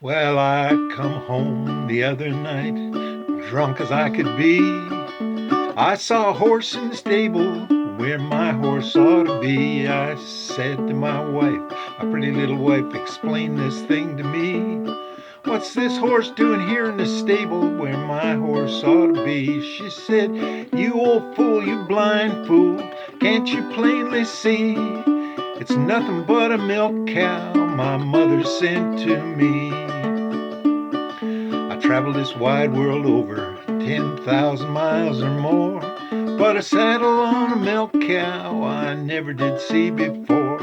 Well, I come home the other night, drunk as I could be. I saw a horse in the stable where my horse ought to be. I said to my wife, my pretty little wife, explain this thing to me. What's this horse doing here in the stable where my horse ought to be? She said, you old fool, you blind fool, can't you plainly see? It's nothing but a milk cow my mother sent to me. I traveled this wide world over 10,000 miles or more, but a saddle on a milk cow I never did see before.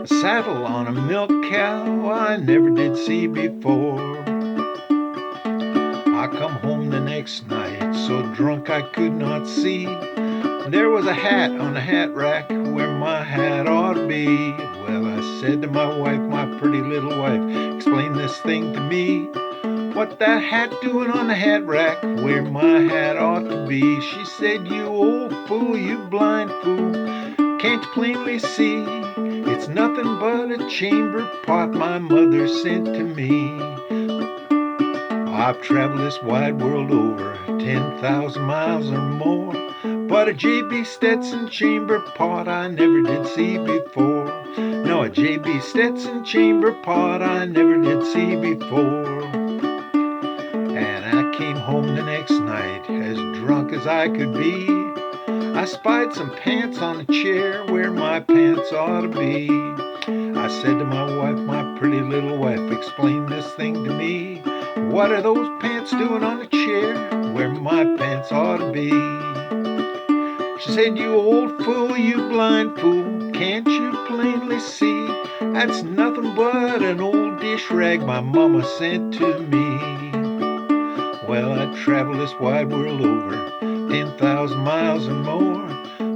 A saddle on a milk cow I never did see before. I come home the next night, so drunk I could not see. There was a hat on the hat rack where my hat ought to be. Well, I said to my wife, my pretty little wife, explain this thing to me. What that hat doing on the hat rack where my hat ought to be? She said, you old fool, you blind fool, can't you plainly see? It's nothing but a chamber pot my mother sent to me. I've traveled this wide world over 10,000 miles or more, but a J.B. Stetson chamber pot I never did see before. No, a J.B. Stetson chamber pot I never did see before. And I came home the next night as drunk as I could be. I spied some pants on a chair where my pants ought to be. I said to my wife, my pretty little wife, explain this thing to me. What are those pants doing on a chair where my pants ought to be? She said, you old fool, you blind fool, can't you plainly see? That's nothing but an old dish rag my mama sent to me. Well, I traveled this wide world over 10,000 miles or more,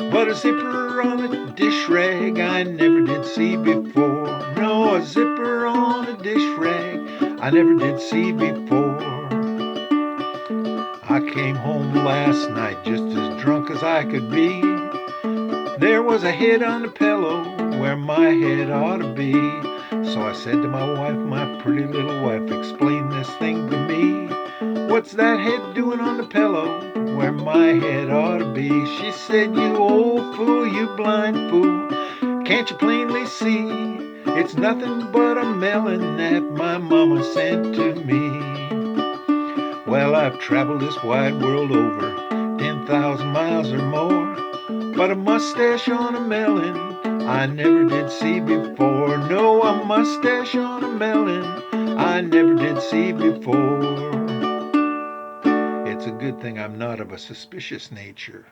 but a zipper on a dish rag I never did see before. No, a zipper on a dish rag I never did see before. I came home last night just as drunk as I could be. There was a head on the pillow where my head ought to be. So I said to my wife, my pretty little wife, explain this thing to me. What's that head doing on the pillow where my head ought to be? She said, you old fool, you blind fool, can't you plainly see? It's nothing but a melon that my mama sent to me. Well, I've traveled this wide world over 10,000 miles or more, but a mustache on a melon I never did see before. No, a mustache on a melon I never did see before. It's a good thing I'm not of a suspicious nature.